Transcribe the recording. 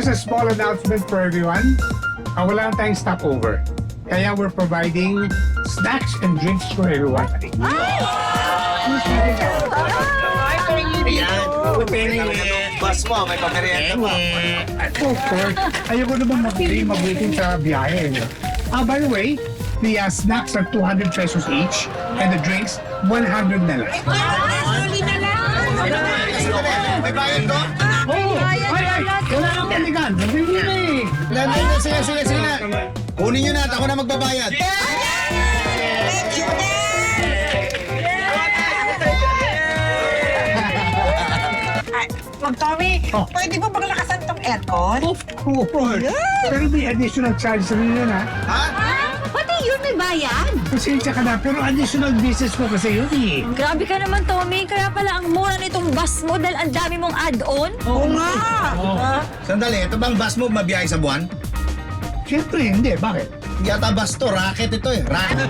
There's a small announcement for everyone. Wala lang tayong stopover. Kaya we're providing snacks and drinks for everyone. Bus mo, may pamerienda pa. Of course. Ayoko naman mabuting sa biyahe. By the way, the snacks are 200 pesos each and the drinks 100 na lang. May bayad ko? Ay, wala nang taligan. Nabili na eh. Sige na. Kunin nyo na at ako na magbabayad. Tommy, Oh. pwede ba maglakasan tong aircon? Of course. Pero may additional charge rin yun ha. Ha? Pati yun may bayad. Pasensya ka na, pero additional business ko kasi yun eh. Grabe ka naman, Tommy. Kaya pala ang mura nitong bus mo dahil ang dami mong add-on. Oo nga. Sandali, ito bang bus mo mabiyahe sa buwan? Siyempre, hindi. Bakit? Yata bus to, racket ito eh. Racket.